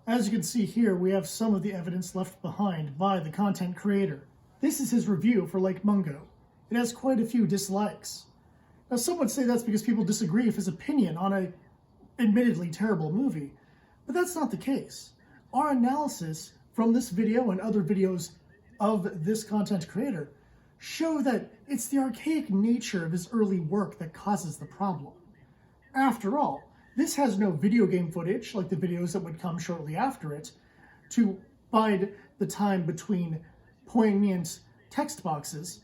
As you can see here, we have some of the evidence left behind by the content creator. This is his review for Lake Mungo. It has quite a few dislikes. Now, some would say that's because people disagree with his opinion on a admittedly terrible movie, but that's not the case. Our analysis from this video and other videos of this content creator show that it's the archaic nature of his early work that causes the problem. After all, this has no video game footage like the videos that would come shortly after it to bide the time between poignant text boxes,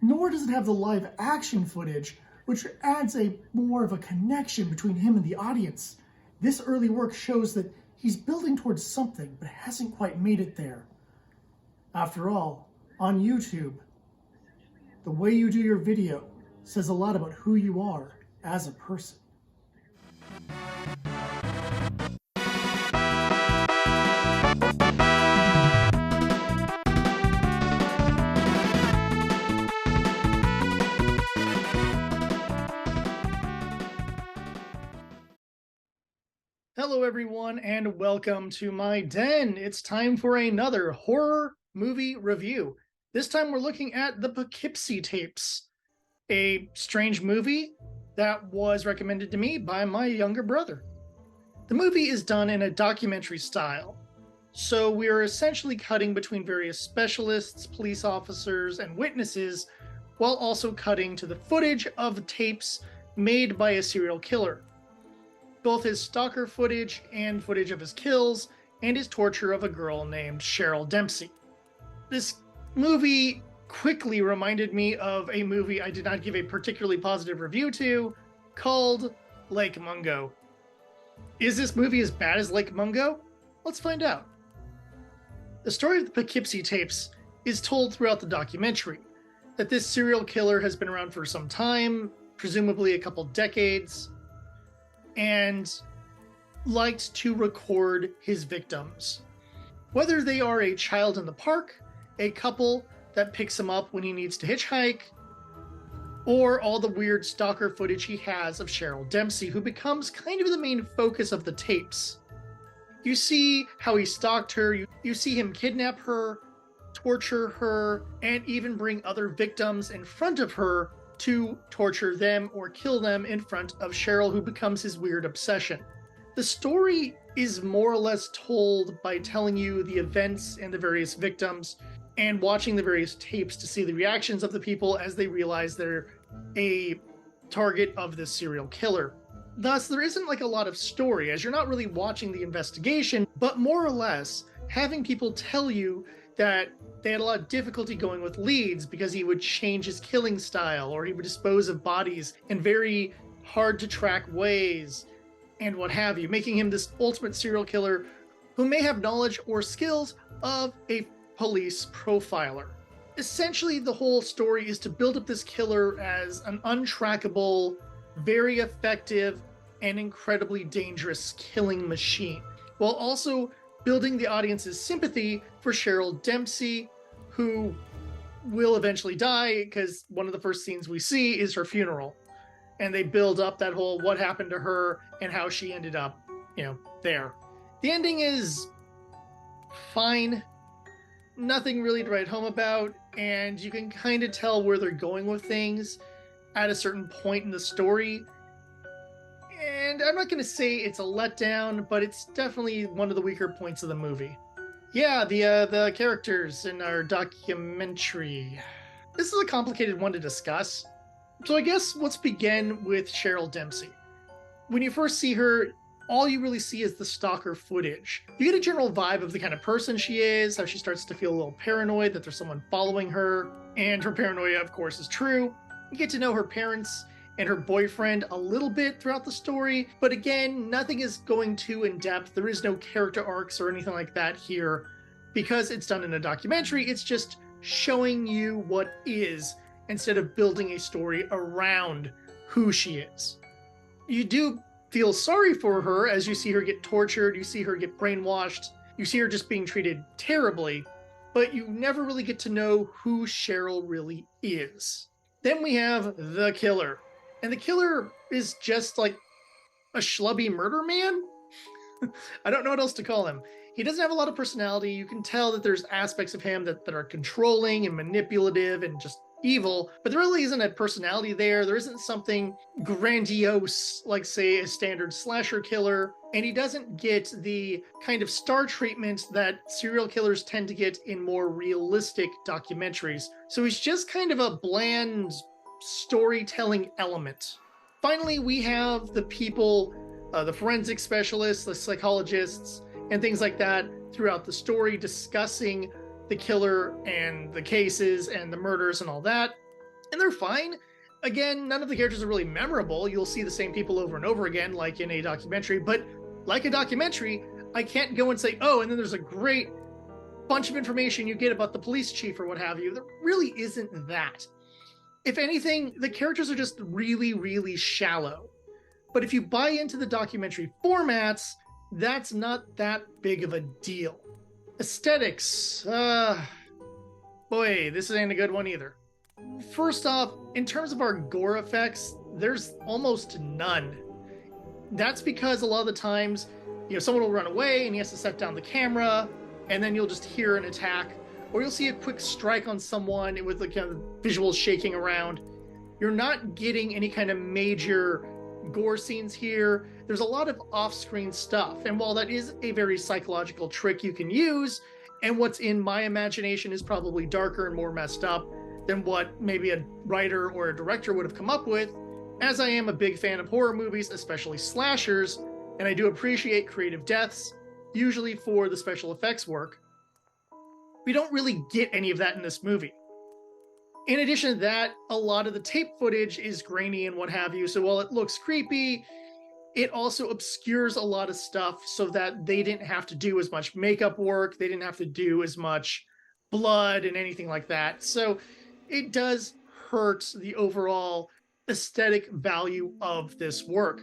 nor does it have the live action footage, which adds more of a connection between him and the audience. This early work shows that he's building towards something, but hasn't quite made it there. After all, on YouTube, the way you do your video says a lot about who you are as a person. Hello everyone, and welcome to my den. It's time for another horror movie review. This time we're looking at the Poughkeepsie tapes, a strange movie that was recommended to me by my younger brother. The movie is done in a documentary style, so we are essentially cutting between various specialists, police officers, and witnesses, while also cutting to the footage of tapes made by a serial killer. Both his stalker footage and footage of his kills and his torture of a girl named Cheryl Dempsey. This movie quickly reminded me of a movie I did not give a particularly positive review to, called Lake Mungo. Is this movie as bad as Lake Mungo? Let's find out. The story of the Poughkeepsie tapes is told throughout the documentary, that this serial killer has been around for some time, presumably a couple decades, and liked to record his victims. Whether they are a child in the park, a couple that picks him up when he needs to hitchhike, or all the weird stalker footage he has of Cheryl Dempsey, who becomes kind of the main focus of the tapes. You see how he stalked her, you see him kidnap her, torture her, and even bring other victims in front of her to torture them or kill them in front of Cheryl, who becomes his weird obsession. The story is more or less told by telling you the events and the various victims and watching the various tapes to see the reactions of the people as they realize they're a target of this serial killer. Thus, there isn't like a lot of story, as you're not really watching the investigation, but more or less having people tell you that they had a lot of difficulty going with leads because he would change his killing style, or he would dispose of bodies in very hard to track ways, and what have you, making him this ultimate serial killer who may have knowledge or skills of a police profiler. Essentially, the whole story is to build up this killer as an untrackable, very effective, and incredibly dangerous killing machine, while also building the audience's sympathy for Cheryl Dempsey, who will eventually die, because one of the first scenes we see is her funeral. And they build up that whole what happened to her and how she ended up, there. The ending is fine. Nothing really to write home about, and you can kind of tell where they're going with things at a certain point in the story. And I'm not going to say it's a letdown, but it's definitely one of the weaker points of the movie. Yeah, the characters in our documentary. This is a complicated one to discuss. So I guess let's begin with Cheryl Dempsey. When you first see her, all you really see is the stalker footage. You get a general vibe of the kind of person she is, how she starts to feel a little paranoid that there's someone following her, and her paranoia, of course, is true. You get to know her parents and her boyfriend a little bit throughout the story, but again, nothing is going too in depth. There is no character arcs or anything like that here. Because it's done in a documentary, it's just showing you what is, instead of building a story around who she is. You do feel sorry for her as you see her get tortured, you see her get brainwashed, you see her just being treated terribly, but you never really get to know who Cheryl really is. Then we have the killer. And the killer is just like a schlubby murder man. I don't know what else to call him. He doesn't have a lot of personality. You can tell that there's aspects of him that are controlling and manipulative and just evil, but there really isn't a personality there. There isn't something grandiose like, say, a standard slasher killer. And he doesn't get the kind of star treatment that serial killers tend to get in more realistic documentaries. So he's just kind of a bland storytelling element. Finally, we have the people, the forensic specialists, the psychologists, and things like that throughout the story discussing the killer and the cases and the murders and all that. And they're fine. Again, none of the characters are really memorable. You'll see the same people over and over again, like in a documentary. But like a documentary, I can't go and say, oh, and then there's a great bunch of information you get about the police chief or what have you. There really isn't that. If anything, the characters are just really, really shallow. But if you buy into the documentary formats, that's not that big of a deal. Aesthetics, boy, this ain't a good one either. First off, in terms of our gore effects, there's almost none. That's because a lot of the times, someone will run away and he has to set down the camera, and then you'll just hear an attack, or you'll see a quick strike on someone with the kind of visuals shaking around. You're not getting any kind of major gore scenes here. There's a lot of off-screen stuff, and while that is a very psychological trick you can use, and what's in my imagination is probably darker and more messed up than what maybe a writer or a director would have come up with, as I am a big fan of horror movies, especially slashers, and I do appreciate creative deaths, usually for the special effects work, we don't really get any of that in this movie. In addition to that, a lot of the tape footage is grainy and what have you, so while it looks creepy, it also obscures a lot of stuff so that they didn't have to do as much makeup work, they didn't have to do as much blood and anything like that. So it does hurt the overall aesthetic value of this work.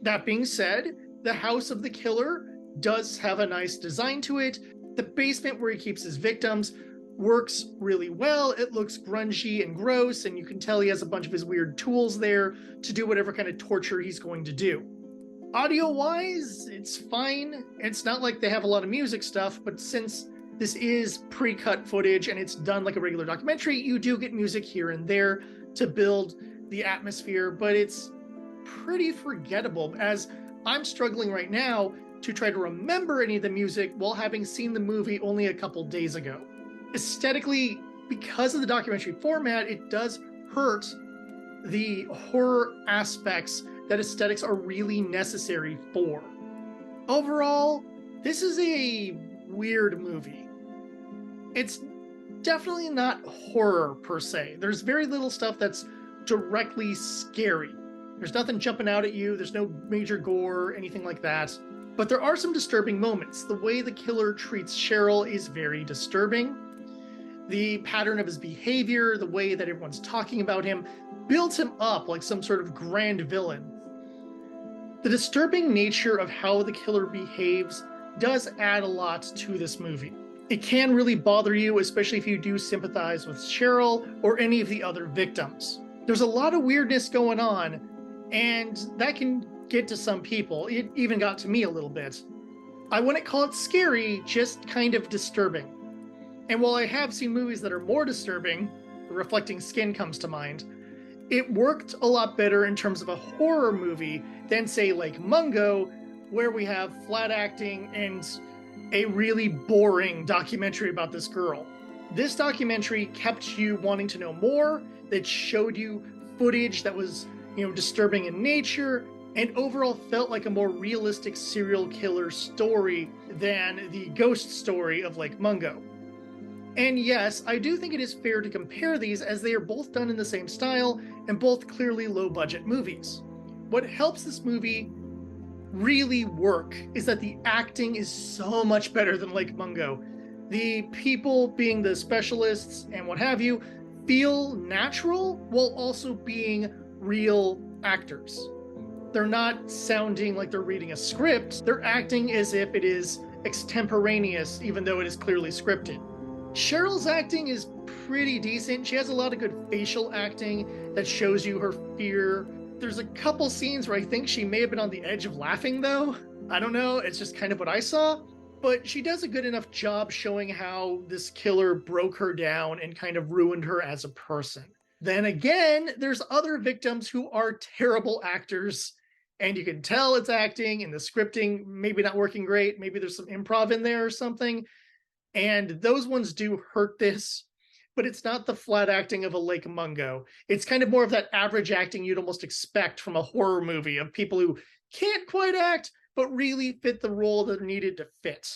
That being said, the house of the killer does have a nice design to it. The basement where he keeps his victims works really well. It looks grungy and gross, and you can tell he has a bunch of his weird tools there to do whatever kind of torture he's going to do. Audio-wise, it's fine. It's not like they have a lot of music stuff, but since this is pre-cut footage and it's done like a regular documentary, you do get music here and there to build the atmosphere, but it's pretty forgettable, as I'm struggling right now to try to remember any of the music while having seen the movie only a couple days ago. Aesthetically, because of the documentary format, it does hurt the horror aspects that aesthetics are really necessary for. Overall, this is a weird movie. It's definitely not horror per se. There's very little stuff that's directly scary. There's nothing jumping out at you, there's no major gore, anything like that. But there are some disturbing moments. The way the killer treats Cheryl is very disturbing. The pattern of his behavior, the way that everyone's talking about him, builds him up like some sort of grand villain. The disturbing nature of how the killer behaves does add a lot to this movie. It can really bother you, especially if you do sympathize with Cheryl or any of the other victims. There's a lot of weirdness going on, and that can get to some people. It even got to me a little bit. I wouldn't call it scary, just kind of disturbing. And while I have seen movies that are more disturbing, Reflecting Skin comes to mind, it worked a lot better in terms of a horror movie than, say, like Mungo, where we have flat acting and a really boring documentary about this girl. This documentary kept you wanting to know more, that showed you footage that was, disturbing in nature, and overall felt like a more realistic serial killer story than the ghost story of Lake Mungo. And yes, I do think it is fair to compare these, as they are both done in the same style and both clearly low-budget movies. What helps this movie really work is that the acting is so much better than Lake Mungo. The people, being the specialists and what have you, feel natural while also being real actors. They're not sounding like they're reading a script, they're acting as if it is extemporaneous, even though it is clearly scripted. Cheryl's acting is pretty decent. She has a lot of good facial acting that shows you her fear. There's a couple scenes where I think she may have been on the edge of laughing, though. I don't know, it's just kind of what I saw, but she does a good enough job showing how this killer broke her down and kind of ruined her as a person. Then again, there's other victims who are terrible actors, and you can tell it's acting and the scripting maybe not working great. Maybe there's some improv in there or something. And those ones do hurt this, but it's not the flat acting of a Lake Mungo. It's kind of more of that average acting you'd almost expect from a horror movie of people who can't quite act, but really fit the role that are needed to fit.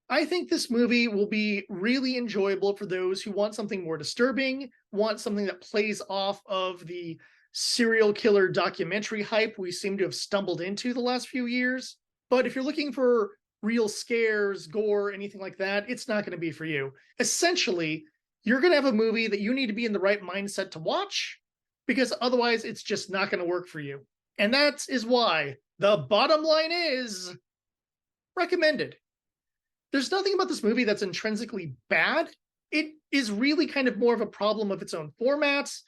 I think this movie will be really enjoyable for those who want something more disturbing, want something that plays off of the serial killer documentary hype we seem to have stumbled into the last few years. But if you're looking for real scares, gore, anything like that, it's not going to be for you. Essentially, you're going to have a movie that you need to be in the right mindset to watch, because otherwise it's just not going to work for you. And that is why the bottom line is recommended. There's nothing about this movie that's intrinsically bad. It is really kind of more of a problem of its own formats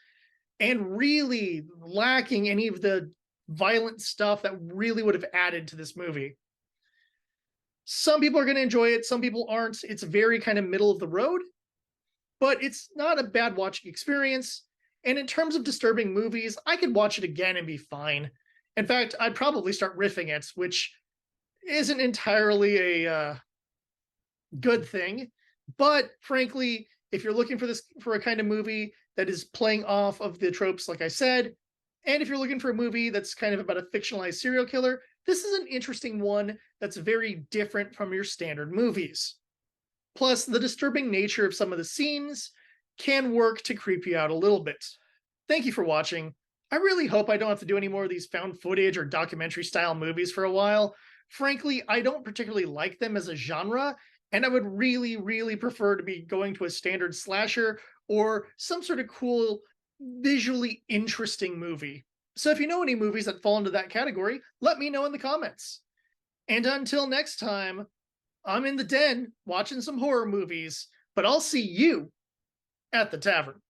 and really lacking any of the violent stuff that really would have added to this movie. Some people are going to enjoy it, some people aren't. It's very kind of middle of the road, but it's not a bad watching experience. And in terms of disturbing movies, I could watch it again and be fine. In fact, I'd probably start riffing it, which isn't entirely a good thing. But frankly, if you're looking for a kind of movie that is playing off of the tropes, like I said, and if you're looking for a movie that's kind of about a fictionalized serial killer, this is an interesting one that's very different from your standard movies. Plus, the disturbing nature of some of the scenes can work to creep you out a little bit. Thank you for watching. I really hope I don't have to do any more of these found footage or documentary style movies for a while. Frankly, I don't particularly like them as a genre, and I would really, really prefer to be going to a standard slasher or some sort of cool, visually interesting movie. So if you know any movies that fall into that category, let me know in the comments. And until next time, I'm in the den watching some horror movies, but I'll see you at the tavern.